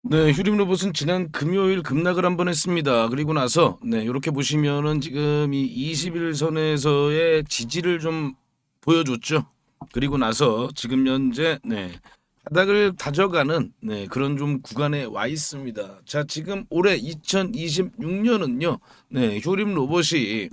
네, 휴림 로봇은 지난 금요일 급락을 한번 했습니다. 그리고 나서 이렇게 보시면은 지금 이 21선에서의 지지를 좀 보여줬죠. 그리고 나서 지금 현재 바닥을 다져가는 그런 좀 구간에 와 있습니다. 자, 지금 올해 2026년은요. 휴림 로봇이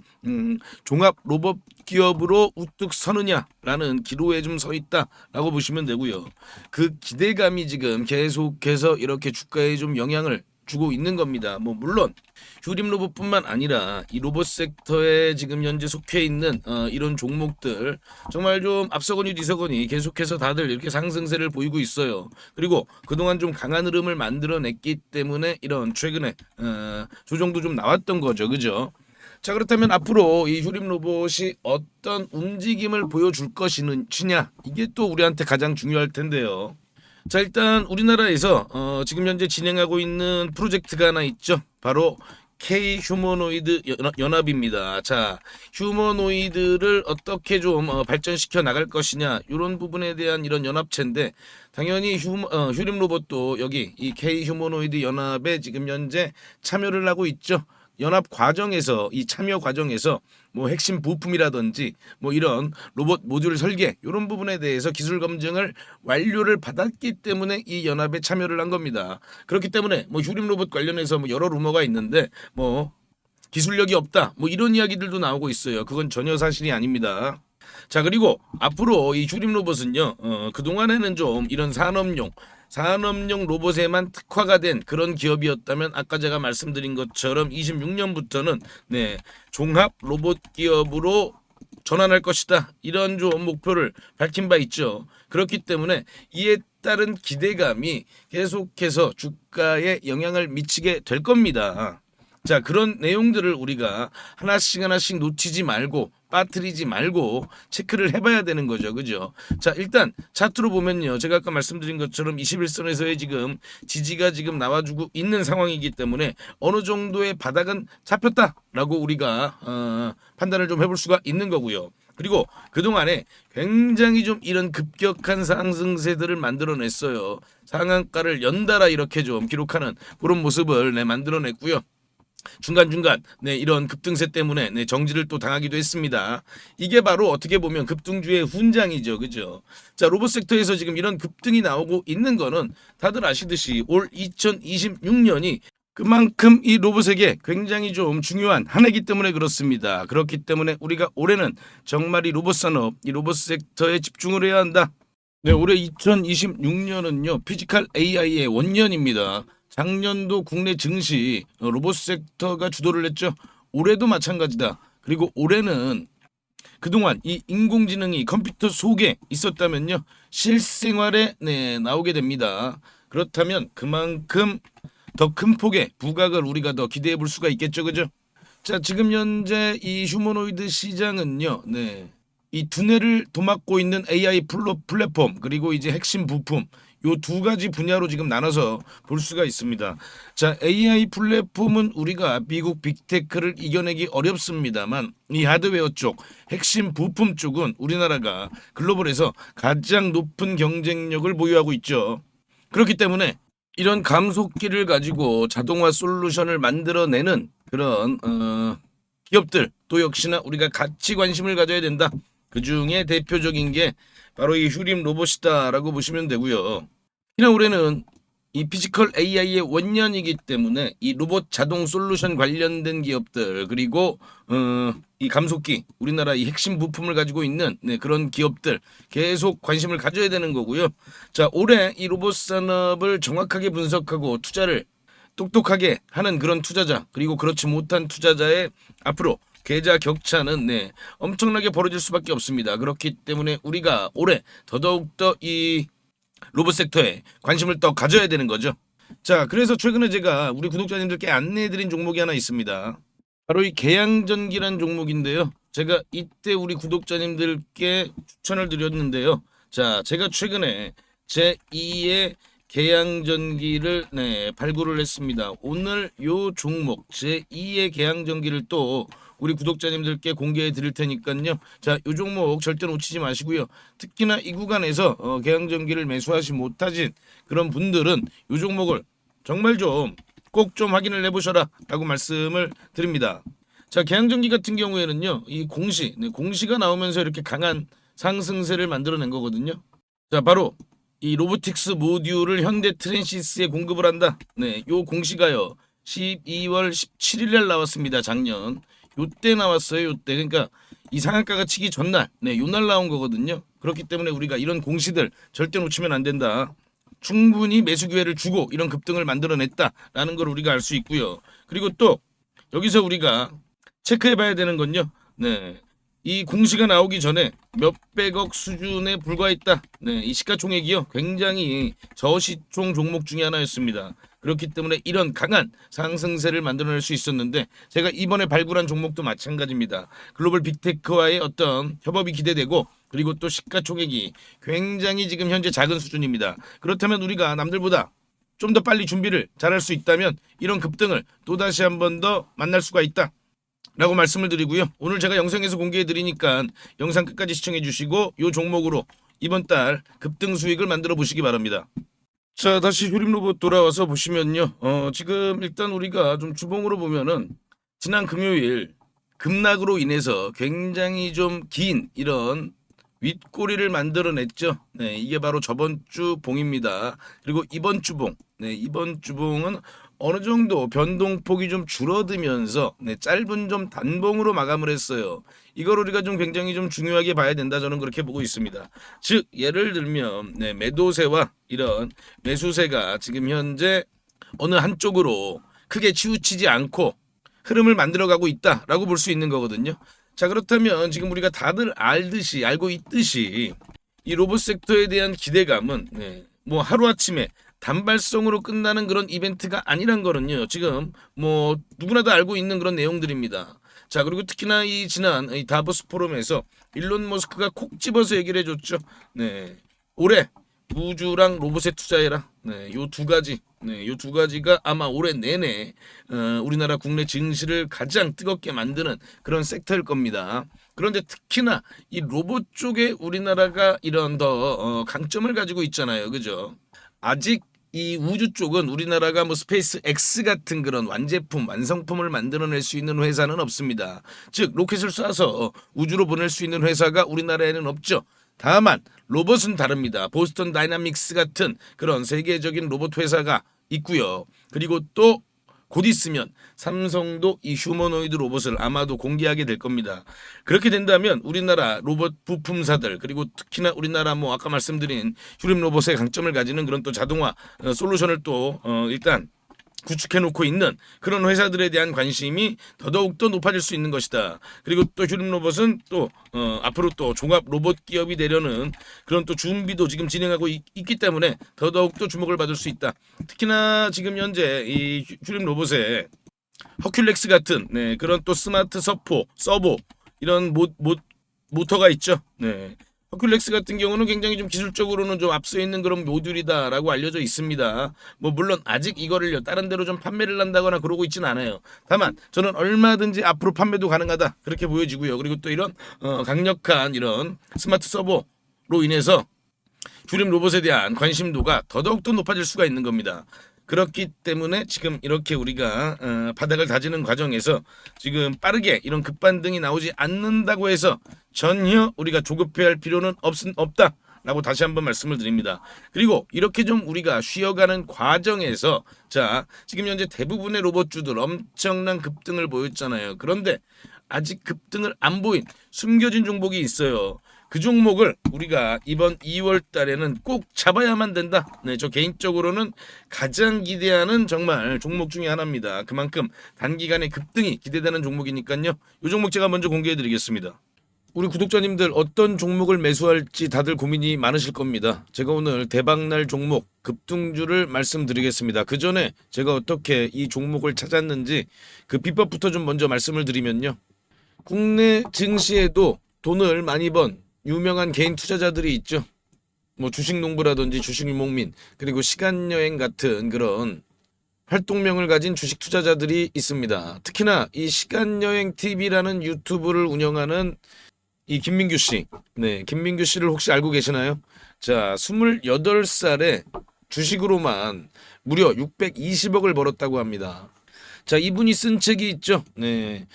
종합 로봇 기업으로 우뚝 서느냐라는 기로에 좀 서 있다라고 보시면 되고요. 그 기대감이 지금 계속해서 이렇게 주가에 좀 영향을 주고 있는 겁니다. 뭐 물론 휴림 로봇뿐만 아니라 이 로봇 섹터에 지금 현재 속해 있는 이런 종목들 정말 좀 앞서거니 뒤서거니 계속해서 다들 이렇게 상승세를 보이고 있어요. 그리고 그동안 좀 강한 흐름을 만들어냈기 때문에 이런 최근에 조정도 좀 나왔던 거죠, 그죠? 자, 그렇다면 앞으로 이 휴림 로봇이 어떤 움직임을 보여줄 것이냐 이게 또 우리한테 가장 중요할 텐데요. 자, 일단 우리나라에서 지금 현재 진행하고 있는 프로젝트가 하나 있죠. 바로 K 휴머노이드 연합입니다. 자, 휴머노이드를 어떻게 좀 발전시켜 나갈 것이냐 이런 부분에 대한 이런 연합체인데 당연히 휴림 로봇도 여기 이 K 휴머노이드 연합에 지금 현재 참여를 하고 있죠. 연합 과정에서 이 참여 과정에서 뭐 핵심 부품이라든지 뭐 이런 로봇 모듈 설계 이런 부분에 대해서 기술 검증을 완료를 받았기 때문에 이 연합에 참여를 한 겁니다. 그렇기 때문에 뭐 휴림 로봇 관련해서 뭐 여러 루머가 있는데 뭐 기술력이 없다 뭐 이런 이야기들도 나오고 있어요. 그건 전혀 사실이 아닙니다. 자, 그리고 앞으로 이 휴림 로봇은요 그동안에는 좀 이런 산업용 로봇에만 특화가 된 그런 기업이었다면 아까 제가 말씀드린 것처럼 26년부터는 종합 로봇 기업으로 전환할 것이다. 이런 좀 목표를 밝힌 바 있죠. 그렇기 때문에 이에 따른 기대감이 계속해서 주가에 영향을 미치게 될 겁니다. 자, 그런 내용들을 우리가 하나씩 놓치지 말고 빠뜨리지 말고 체크를 해봐야 되는 거죠. 그죠? 자, 일단 차트로 보면요. 제가 아까 말씀드린 것처럼 21선에서의 지금 지지가 지금 나와주고 있는 상황이기 때문에 어느 정도의 바닥은 잡혔다라고 우리가 판단을 좀 해볼 수가 있는 거고요. 그리고 그동안에 굉장히 좀 이런 급격한 상승세들을 만들어냈어요. 상한가를 연달아 이렇게 좀 기록하는 그런 모습을 만들어냈고요. 중간중간 이런 급등세 때문에 정지를 또 당하기도 했습니다. 이게 바로 어떻게 보면 급등주의 훈장이죠. 그죠? 자, 로봇 섹터에서 지금 이런 급등이 나오고 있는 거는 다들 아시듯이 올 2026년이 그만큼 이 로봇에게 굉장히 좀 중요한 한 해이기 때문에 그렇습니다. 그렇기 때문에 우리가 올해는 정말 이 로봇 산업, 이 로봇 섹터에 집중을 해야 한다. 네, 올해 2026년은요, 피지컬 AI의 원년입니다. 작년도 국내 증시 로봇 섹터가 주도를 했죠. 올해도 마찬가지다. 그리고 올해는 그동안 이 인공지능이 컴퓨터 속에 있었다면요, 실생활에 나오게 됩니다. 그렇다면 그만큼 더 큰 폭의 부각을 우리가 더 기대해 볼 수가 있겠죠, 그죠? 자, 지금 현재 이 휴머노이드 시장은요, 이 두뇌를 도맡고 있는 AI 플랫폼 그리고 이제 핵심 부품 요 두 가지 분야로 지금 나눠서 볼 수가 있습니다. 자, AI 플랫폼은 우리가 미국 빅테크를 이겨내기 어렵습니다만 이 하드웨어 쪽, 핵심 부품 쪽은 우리나라가 글로벌에서 가장 높은 경쟁력을 보유하고 있죠. 그렇기 때문에 이런 감속기를 가지고 자동화 솔루션을 만들어내는 그런 기업들 또 역시나 우리가 같이 관심을 가져야 된다. 그 중에 대표적인 게 바로 이 휴림 로봇이다라고 보시면 되고요. 특히나 올해는 이 피지컬 AI의 원년이기 때문에 이 로봇 자동 솔루션 관련된 기업들 그리고 이 감속기 우리나라 이 핵심 부품을 가지고 있는 그런 기업들 계속 관심을 가져야 되는 거고요. 자, 올해 이 로봇 산업을 정확하게 분석하고 투자를 똑똑하게 하는 그런 투자자 그리고 그렇지 못한 투자자의 앞으로 계좌 격차는 엄청나게 벌어질 수밖에 없습니다. 그렇기 때문에 우리가 올해 더더욱더 이 로봇 섹터에 관심을 더 가져야 되는 거죠. 자, 그래서 최근에 제가 우리 구독자님들께 안내해드린 종목이 하나 있습니다. 바로 이 계양전기란 종목인데요. 제가 이때 우리 구독자님들께 추천을 드렸는데요. 자, 제가 최근에 제 2의 계양전기를 발굴을 했습니다. 오늘 요 종목 제 2의 계양전기를 또 우리 구독자님들께 공개해 드릴 테니까요. 자, 요 종목 절대 놓치지 마시고요. 특히나 이 구간에서 계양전기를 매수하지 못하신 그런 분들은 요 종목을 정말 좀 꼭 좀 확인을 해보셔라 라고 말씀을 드립니다. 자, 개항전기 같은 경우에는요, 이 공시가 나오면서 이렇게 강한 상승세를 만들어낸 거거든요. 자, 바로 이 로보틱스 모듈을 현대 트랜시스에 공급을 한다. 네, 요 공시가요 12월 17일 날 나왔습니다. 작년 요때 나왔어요. 요때. 그러니까 이 상한가가 치기 전날, 네, 요날 나온 거거든요. 그렇기 때문에 우리가 이런 공시들 절대 놓치면 안 된다. 충분히 매수 기회를 주고 이런 급등을 만들어냈다라는 걸 우리가 알 수 있고요. 그리고 또 여기서 우리가 체크해 봐야 되는 건요. 네. 이 공시가 나오기 전에 몇백억 수준에 불과했다. 네, 이 시가총액이요. 굉장히 저시총 종목 중에 하나였습니다. 그렇기 때문에 이런 강한 상승세를 만들어낼 수 있었는데 제가 이번에 발굴한 종목도 마찬가지입니다. 글로벌 빅테크와의 어떤 협업이 기대되고 그리고 또 시가총액이 굉장히 지금 현재 작은 수준입니다. 그렇다면 우리가 남들보다 좀 더 빨리 준비를 잘할 수 있다면 이런 급등을 또다시 한 번 더 만날 수가 있다. 라고 말씀을 드리고요. 오늘 제가 영상에서 공개해 드리니까 영상 끝까지 시청해 주시고 이 종목으로 이번 달 급등 수익을 만들어 보시기 바랍니다. 자, 다시 휴림로봇 돌아와서 보시면요. 지금 일단 우리가 좀 주봉으로 보면은 지난 금요일 급락으로 인해서 굉장히 좀 긴 이런 윗꼬리를 만들어냈죠. 네, 이게 바로 저번 주 봉입니다. 그리고 이번 주봉, 네, 이번 주봉은 어느 정도 변동폭이 좀 줄어들면서 네, 짧은 좀 단봉으로 마감을 했어요. 이걸 우리가 좀 굉장히 좀 중요하게 봐야 된다. 저는 그렇게 보고 있습니다. 즉 예를 들면 네, 매도세와 이런 매수세가 지금 현재 어느 한쪽으로 크게 치우치지 않고 흐름을 만들어가고 있다라고 볼 수 있는 거거든요. 자, 그렇다면 지금 우리가 다들 알고 있듯이 이 로봇 섹터에 대한 기대감은 네, 뭐 하루아침에 단발성으로 끝나는 그런 이벤트가 아니란 거는요. 지금 뭐 누구나 다 알고 있는 그런 내용들입니다. 자, 그리고 특히나 이 지난 이 다보스 포럼에서 일론 머스크가 콕 집어서 얘기를 해줬죠. 네, 올해 우주랑 로봇에 투자해라. 네, 요 두 가지. 네, 요 두 가지가 아마 올해 내내 우리나라 국내 증시를 가장 뜨겁게 만드는 그런 섹터일 겁니다. 그런데 특히나 이 로봇 쪽에 우리나라가 이런 더 강점을 가지고 있잖아요. 그죠? 아직 이 우주 쪽은 우리나라가 뭐 스페이스 X 같은 그런 완제품, 완성품을 만들어낼 수 있는 회사는 없습니다. 즉 로켓을 쏴서 우주로 보낼 수 있는 회사가 우리나라에는 없죠. 다만 로봇은 다릅니다. 보스턴 다이나믹스 같은 그런 세계적인 로봇 회사가 있고요. 그리고 또 곧 있으면 삼성도 이 휴머노이드 로봇을 아마도 공개하게 될 겁니다. 그렇게 된다면 우리나라 로봇 부품사들 그리고 특히나 우리나라 뭐 아까 말씀드린 휴림 로봇의 강점을 가지는 그런 또 자동화 솔루션을 또 일단 구축해 놓고 있는 그런 회사들에 대한 관심이 더더욱 더 높아질 수 있는 것이다. 그리고 또 휴림 로봇은 또 앞으로 또 종합 로봇 기업이 되려는 그런 또 준비도 지금 진행하고 있기 때문에 더더욱 또 주목을 받을 수 있다. 특히나 지금 현재 이 휴림 로봇에 허큘렉스 같은 네, 그런 또 스마트 서보 이런 모터가 있죠. 네. 허큘렉스 같은 경우는 굉장히 좀 기술적으로는 좀 앞서 있는 그런 모듈이다라고 알려져 있습니다. 뭐 물론 아직 이거를요 다른 데로 좀 판매를 한다거나 그러고 있지는 않아요. 다만 저는 얼마든지 앞으로 판매도 가능하다 그렇게 보여지고요. 그리고 또 이런 강력한 이런 스마트 서버로 인해서 휴림 로봇에 대한 관심도가 더더욱 더 높아질 수가 있는 겁니다. 그렇기 때문에 지금 이렇게 우리가 바닥을 다지는 과정에서 지금 빠르게 이런 급반등이 나오지 않는다고 해서 전혀 우리가 조급해할 필요는 없다라고 다시 한번 말씀을 드립니다. 그리고 이렇게 좀 우리가 쉬어가는 과정에서 자 지금 현재 대부분의 로봇주들 엄청난 급등을 보였잖아요. 그런데 아직 급등을 안 보인 숨겨진 종목이 있어요. 그 종목을 우리가 이번 2월 달에는 꼭 잡아야만 된다. 네, 저 개인적으로는 가장 기대하는 정말 종목 중에 하나입니다. 그만큼 단기간에 급등이 기대되는 종목이니까요. 이 종목 제가 먼저 공개해 드리겠습니다. 우리 구독자님들 어떤 종목을 매수할지 다들 고민이 많으실 겁니다. 제가 오늘 대박날 종목 급등주를 말씀드리겠습니다. 그 전에 제가 어떻게 이 종목을 찾았는지 그 비법부터 좀 먼저 말씀을 드리면요. 국내 증시에도 돈을 많이 번 유명한 개인 투자자들이 있죠. 뭐 주식농부라든지 주식유목민 그리고 시간여행 같은 그런 활동명을 가진 주식 투자자들이 있습니다. 특히나 이 시간여행 TV라는 유튜브를 운영하는 이 김민규 씨. 네, 김민규 씨를 혹시 알고 계시나요? 자, 28살에 주식으로만 무려 620억을 벌었다고 합니다. 자, 이분이 쓴 책이 있죠. 네.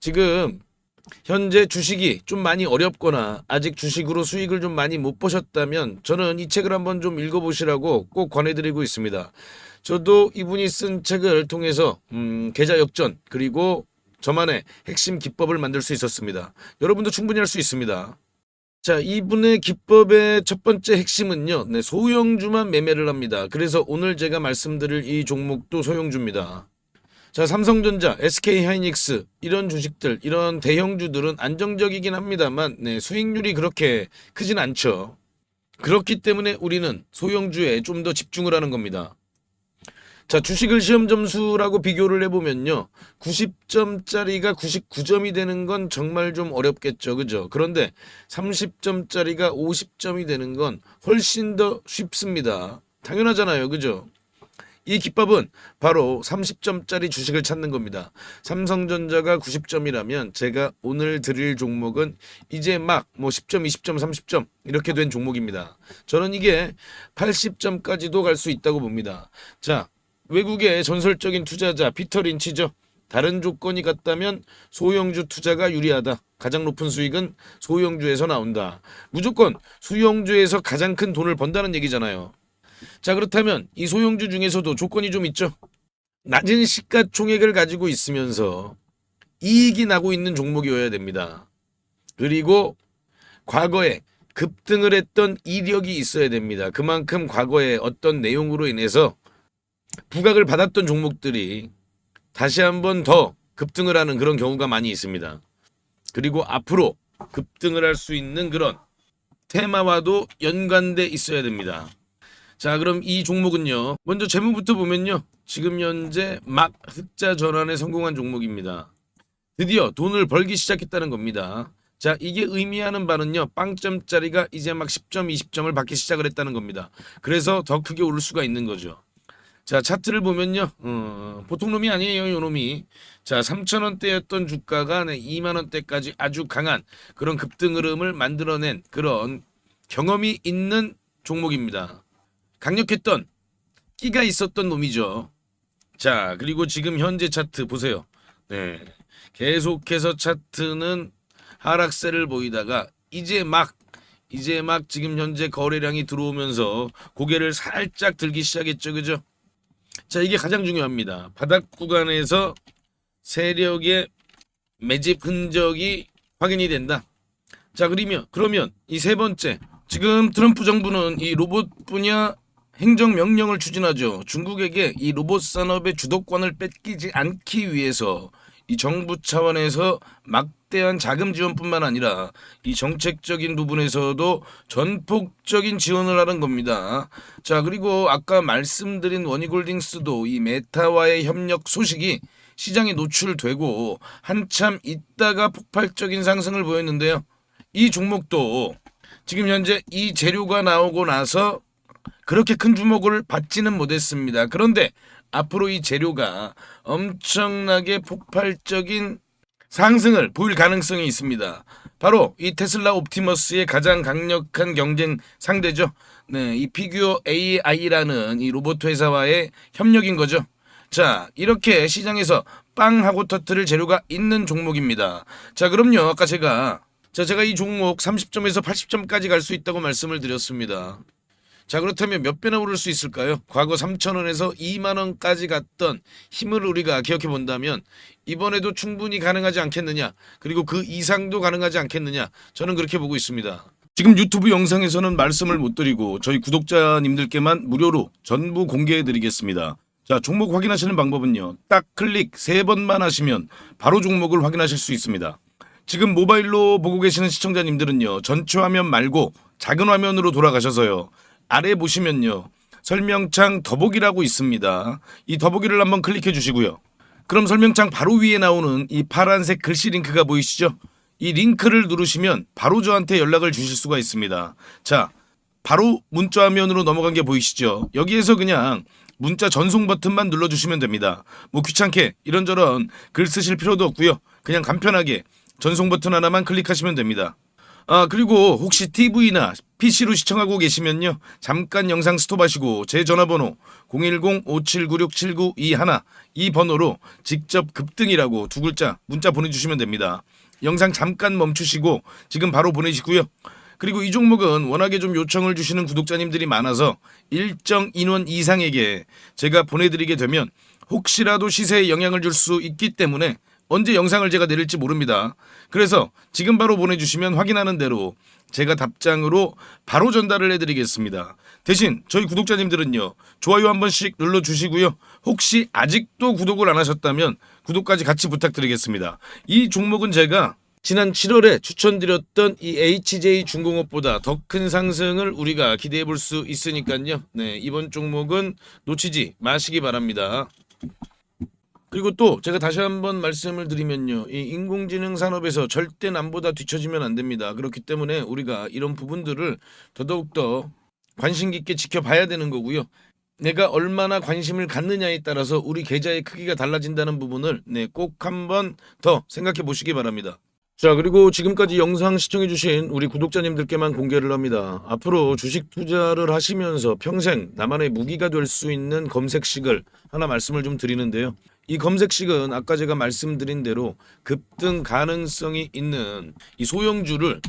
지금 현재 주식이 좀 많이 어렵거나 아직 주식으로 수익을 좀 많이 못 보셨다면 저는 이 책을 한번 좀 읽어보시라고 꼭 권해드리고 있습니다. 저도 이분이 쓴 책을 통해서 계좌 역전 그리고 저만의 핵심 기법을 만들 수 있었습니다. 여러분도 충분히 할 수 있습니다. 자, 이분의 기법의 첫 번째 핵심은요. 네, 소형주만 매매를 합니다. 그래서 오늘 제가 말씀드릴 이 종목도 소형주입니다. 자, 삼성전자, SK하이닉스 이런 주식들, 이런 대형주들은 안정적이긴 합니다만 네, 수익률이 그렇게 크진 않죠. 그렇기 때문에 우리는 소형주에 좀 더 집중을 하는 겁니다. 자, 주식을 시험 점수라고 비교를 해보면요. 90점짜리가 99점이 되는 건 정말 좀 어렵겠죠. 그죠? 그런데 30점짜리가 50점이 되는 건 훨씬 더 쉽습니다. 당연하잖아요. 그죠? 이 기법은 바로 30점짜리 주식을 찾는 겁니다. 삼성전자가 90점이라면 제가 오늘 드릴 종목은 이제 막 10점, 20점, 30점 이렇게 된 종목입니다. 저는 이게 80점까지도 갈 수 있다고 봅니다. 자, 외국의 전설적인 투자자 피터 린치죠. 다른 조건이 같다면 소형주 투자가 유리하다. 가장 높은 수익은 소형주에서 나온다. 무조건 소형주에서 가장 큰 돈을 번다는 얘기잖아요. 자, 그렇다면 이 소형주 중에서도 조건이 좀 있죠. 낮은 시가총액을 가지고 있으면서 이익이 나고 있는 종목이어야 됩니다. 그리고 과거에 급등을 했던 이력이 있어야 됩니다. 그만큼 과거에 어떤 내용으로 인해서 부각을 받았던 종목들이 다시 한번 더 급등을 하는 그런 경우가 많이 있습니다. 그리고 앞으로 급등을 할 수 있는 그런 테마와도 연관돼 있어야 됩니다. 자, 그럼 이 종목은요. 먼저 재무부터 보면요. 지금 현재 막 흑자 전환에 성공한 종목입니다. 드디어 돈을 벌기 시작했다는 겁니다. 자, 이게 의미하는 바는요. 빵점짜리가 이제 막 10점, 20점을 받기 시작을 했다는 겁니다. 그래서 더 크게 오를 수가 있는 거죠. 자, 차트를 보면요. 보통 놈이 아니에요, 요 놈이. 자, 3,000원대였던 주가가 2만원대까지 아주 강한 그런 급등 흐름을 만들어낸 그런 경험이 있는 종목입니다. 강력했던 끼가 있었던 놈이죠. 자, 그리고 지금 현재 차트 보세요. 네, 계속해서 차트는 하락세를 보이다가 이제 막 지금 현재 거래량이 들어오면서 고개를 살짝 들기 시작했죠. 그죠? 자, 이게 가장 중요합니다. 바닥 구간에서 세력의 매집 흔적이 확인이 된다. 자, 그러면 이 세 번째, 지금 트럼프 정부는 이 로봇 분야 행정명령을 추진하죠. 중국에게 이 로봇 산업의 주도권을 뺏기지 않기 위해서 이 정부 차원에서 막대한 자금 지원뿐만 아니라 이 정책적인 부분에서도 전폭적인 지원을 하는 겁니다. 자, 그리고 아까 말씀드린 원희골딩스도 이 메타와의 협력 소식이 시장에 노출되고 한참 있다가 폭발적인 상승을 보였는데요. 이 종목도 지금 현재 이 재료가 나오고 나서 그렇게 큰 주목을 받지는 못했습니다. 그런데 앞으로 이 재료가 엄청나게 폭발적인 상승을 보일 가능성이 있습니다. 바로 이 테슬라 옵티머스의 가장 강력한 경쟁 상대죠. 네, 이 피규어 AI라는 이 로봇 회사와의 협력인 거죠. 자, 이렇게 시장에서 빵 하고 터트릴 재료가 있는 종목입니다. 자, 그럼요. 아까 제가 이 종목 30점에서 80점까지 갈 수 있다고 말씀을 드렸습니다. 자, 그렇다면 몇 배나 오를 수 있을까요? 과거 3,000원에서 2만원까지 갔던 힘을 우리가 기억해 본다면 이번에도 충분히 가능하지 않겠느냐, 그리고 그 이상도 가능하지 않겠느냐, 저는 그렇게 보고 있습니다. 지금 유튜브 영상에서는 말씀을 못 드리고 저희 구독자님들께만 무료로 전부 공개해 드리겠습니다. 자, 종목 확인하시는 방법은요. 딱 클릭 3번만 하시면 바로 종목을 확인하실 수 있습니다. 지금 모바일로 보고 계시는 시청자님들은요. 전체 화면 말고 작은 화면으로 돌아가셔서요. 아래 보시면요. 설명창 더보기라고 있습니다. 이 더보기를 한번 클릭해 주시고요. 그럼 설명창 바로 위에 나오는 이 파란색 글씨 링크가 보이시죠? 이 링크를 누르시면 바로 저한테 연락을 주실 수가 있습니다. 자, 바로 문자 화면으로 넘어간 게 보이시죠? 여기에서 그냥 문자 전송 버튼만 눌러주시면 됩니다. 뭐 귀찮게 이런저런 글 쓰실 필요도 없고요. 그냥 간편하게 전송 버튼 하나만 클릭하시면 됩니다. 그리고 혹시 TV나 PC로 시청하고 계시면요. 잠깐 영상 스톱하시고 제 전화번호 010-5796-7921 이 번호로 직접 급등이라고 두 글자 문자 보내주시면 됩니다. 영상 잠깐 멈추시고 지금 바로 보내시고요. 그리고 이 종목은 워낙에 좀 요청을 주시는 구독자님들이 많아서 일정 인원 이상에게 제가 보내드리게 되면 혹시라도 시세에 영향을 줄 수 있기 때문에 언제 영상을 제가 내릴지 모릅니다. 그래서 지금 바로 보내주시면 확인하는 대로 제가 답장으로 바로 전달을 해드리겠습니다. 대신 저희 구독자님들은요. 좋아요 한 번씩 눌러주시고요. 혹시 아직도 구독을 안 하셨다면 구독까지 같이 부탁드리겠습니다. 이 종목은 제가 지난 7월에 추천드렸던 이 HJ중공업보다 더 큰 상승을 우리가 기대해 볼 수 있으니까요. 네, 이번 종목은 놓치지 마시기 바랍니다. 그리고 또 제가 다시 한번 말씀을 드리면요. 이 인공지능 산업에서 절대 남보다 뒤처지면 안 됩니다. 그렇기 때문에 우리가 이런 부분들을 더더욱더 관심 깊게 지켜봐야 되는 거고요. 내가 얼마나 관심을 갖느냐에 따라서 우리 계좌의 크기가 달라진다는 부분을 꼭 한번 더 생각해 보시기 바랍니다. 자, 그리고 지금까지 영상 시청해주신 우리 구독자님들께만 공개를 합니다. 앞으로 주식 투자를 하시면서 평생 나만의 무기가 될 수 있는 검색식을 하나 말씀을 좀 드리는데요. 이 검색식은 아까 제가 말씀드린 대로 급등 가능성이 있는 이 소형주를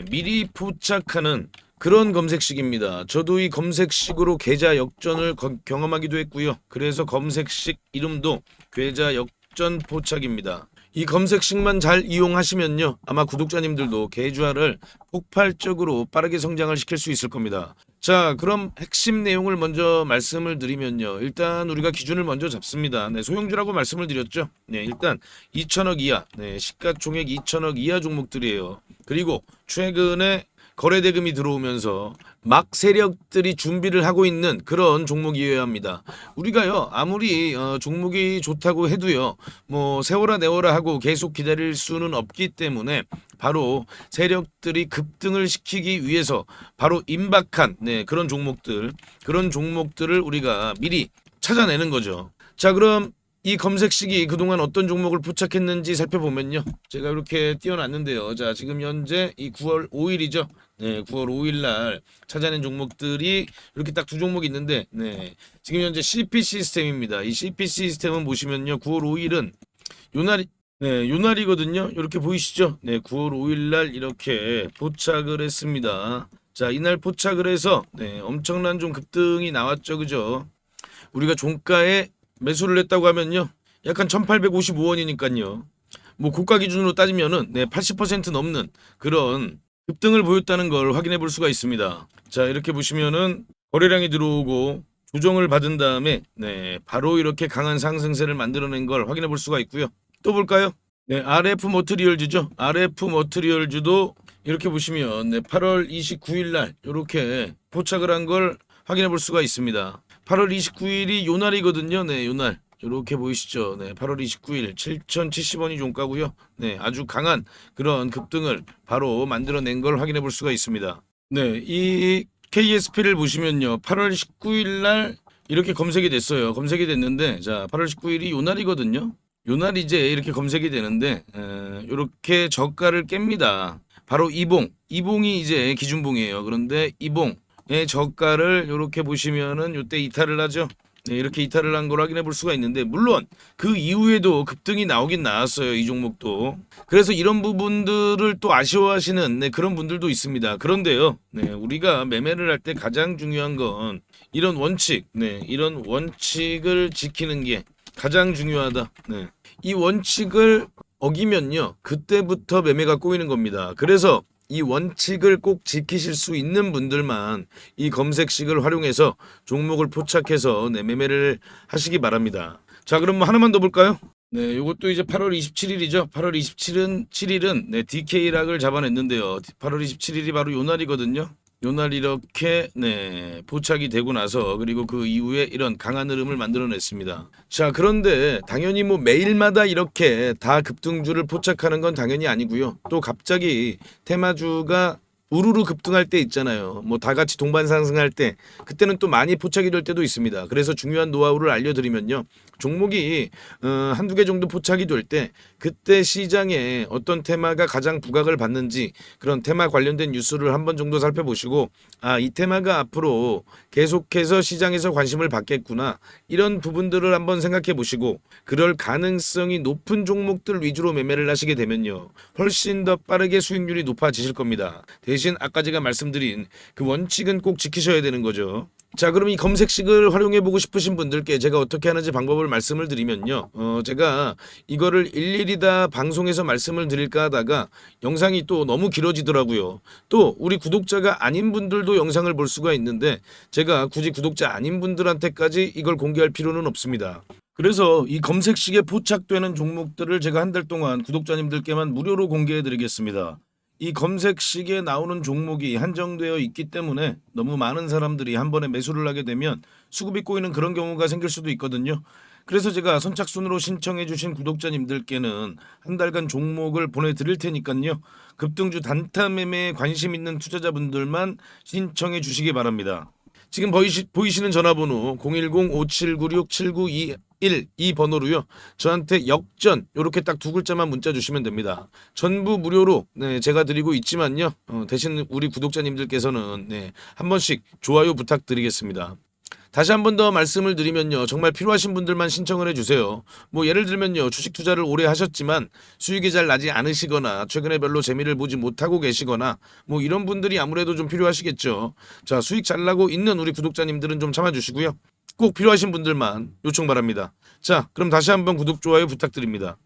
미리 포착하는 그런 검색식입니다. 저도 이 검색식으로 계좌 역전을 경험하기도 했고요. 그래서 검색식 이름도 계좌 역전 포착입니다. 이 검색식만 잘 이용하시면요. 아마 구독자님들도 계좌를 폭발적으로 빠르게 성장을 시킬 수 있을 겁니다. 자, 그럼 핵심 내용을 먼저 말씀을 드리면요. 일단 우리가 기준을 먼저 잡습니다. 소형주라고 말씀을 드렸죠. 일단 2천억 이하, 시가총액 2천억 이하 종목들이에요. 그리고 최근에 거래대금이 들어오면서 막 세력들이 준비를 하고 있는 그런 종목이어야 합니다. 우리가요 아무리 종목이 좋다고 해도요 뭐 세워라 내워라 하고 계속 기다릴 수는 없기 때문에 바로 세력들이 급등을 시키기 위해서 바로 임박한 그런 종목들을 우리가 미리 찾아내는 거죠. 자, 그럼 이 검색식이 그동안 어떤 종목을 포착했는지 살펴보면요. 제가 이렇게 띄워놨는데요. 자, 지금 현재 이 9월 5일이죠. 9월 5일 날 찾아낸 종목들이 이렇게 딱 두 종목이 있는데, 지금 현재 CP 시스템입니다. 이 CP 시스템은 보시면요. 9월 5일은 요날이거든요. 이렇게 보이시죠? 9월 5일 날 이렇게 포착을 했습니다. 자, 이날 포착을 해서 엄청난 좀 급등이 나왔죠. 그죠? 우리가 종가에 매수를 했다고 하면요. 약간 1855원이니까요. 뭐 고가 기준으로 따지면은 80% 넘는 그런 급등을 보였다는 걸 확인해 볼 수가 있습니다. 자, 이렇게 보시면은 거래량이 들어오고 조정을 받은 다음에 바로 이렇게 강한 상승세를 만들어낸 걸 확인해 볼 수가 있고요. 또 볼까요? RF 머티리얼즈죠. RF 머티리얼즈도 이렇게 보시면 8월 29일 날 이렇게 포착을 한 걸 확인해 볼 수가 있습니다. 8월 29일이 요날이거든요. 요날. 이렇게 보이시죠? 8월 29일 7,070원이 종가고요. 아주 강한 그런 급등을 바로 만들어낸 걸 확인해 볼 수가 있습니다. 이 KSP를 보시면요. 8월 19일 날 이렇게 검색이 됐어요. 검색이 됐는데 자, 8월 19일이 요날이거든요. 요날 이제 이렇게 검색이 되는데 이렇게 저가를 깹니다. 바로 이봉이 이제 기준봉이에요. 그런데 이봉의 저가를 이렇게 보시면은 이때 이탈을 하죠. 이렇게 이탈을 한 걸 확인해 볼 수가 있는데 물론 그 이후에도 급등이 나오긴 나왔어요. 이 종목도. 그래서 이런 부분들을 또 아쉬워하시는 그런 분들도 있습니다. 그런데요. 우리가 매매를 할 때 가장 중요한 건 이런 원칙, 이런 원칙을 지키는 게 가장 중요하다. 이 원칙을 어기면요. 그때부터 매매가 꼬이는 겁니다. 그래서 이 원칙을 꼭 지키실 수 있는 분들만 이 검색식을 활용해서 종목을 포착해서 매매를 하시기 바랍니다. 자, 그럼 뭐 하나만 더 볼까요? 요것도 이제 8월 27일이죠. 8월 27일은 DK락을 잡아냈는데요. 8월 27일이 바로 요 날이거든요. 요날 이렇게 포착이 되고 나서 그리고 그 이후에 이런 강한 흐름을 만들어냈습니다. 자, 그런데 당연히 뭐 매일마다 이렇게 다 급등주를 포착하는 건 당연히 아니고요. 또 갑자기 테마주가 우르르 급등할 때 있잖아요. 뭐 다 같이 동반 상승할 때 그때는 또 많이 포착이 될 때도 있습니다. 그래서 중요한 노하우를 알려드리면요. 종목이 한두 개 정도 포착이 될 때 그때 시장에 어떤 테마가 가장 부각을 받는지 그런 테마 관련된 뉴스를 한번 정도 살펴보시고 이 테마가 앞으로 계속해서 시장에서 관심을 받겠구나 이런 부분들을 한번 생각해 보시고 그럴 가능성이 높은 종목들 위주로 매매를 하시게 되면요. 훨씬 더 빠르게 수익률이 높아지실 겁니다. 대신 아까 제가 말씀드린 그 원칙은 꼭 지키셔야 되는 거죠. 자, 그럼 이 검색식을 활용해 보고 싶으신 분들께 제가 어떻게 하는지 방법을 말씀을 드리면요. 제가 이거를 일일이 다 방송에서 말씀을 드릴까 하다가 영상이 또 너무 길어지더라고요. 또 우리 구독자가 아닌 분들도 영상을 볼 수가 있는데 제가 굳이 구독자 아닌 분들한테까지 이걸 공개할 필요는 없습니다. 그래서 이 검색식에 포착되는 종목들을 제가 한 달 동안 구독자님들께만 무료로 공개해 드리겠습니다. 이 검색식에 나오는 종목이 한정되어 있기 때문에 너무 많은 사람들이 한 번에 매수를 하게 되면 수급이 꼬이는 그런 경우가 생길 수도 있거든요. 그래서 제가 선착순으로 신청해 주신 구독자님들께는 한 달간 종목을 보내드릴 테니까요. 급등주 단타 매매에 관심 있는 투자자분들만 신청해 주시기 바랍니다. 지금 보이시는 전화번호 010-5796-7921 이 번호로요. 저한테 역전 요렇게 딱 두 글자만 문자 주시면 됩니다. 전부 무료로 제가 드리고 있지만요. 대신 우리 구독자님들께서는 한 번씩 좋아요 부탁드리겠습니다. 다시 한 번 더 말씀을 드리면요. 정말 필요하신 분들만 신청을 해주세요. 뭐 예를 들면요. 주식 투자를 오래 하셨지만 수익이 잘 나지 않으시거나 최근에 별로 재미를 보지 못하고 계시거나 뭐 이런 분들이 아무래도 좀 필요하시겠죠. 자, 수익 잘 나고 있는 우리 구독자님들은 좀 참아주시고요. 꼭 필요하신 분들만 요청 바랍니다. 자, 그럼 다시 한번 구독, 좋아요 부탁드립니다.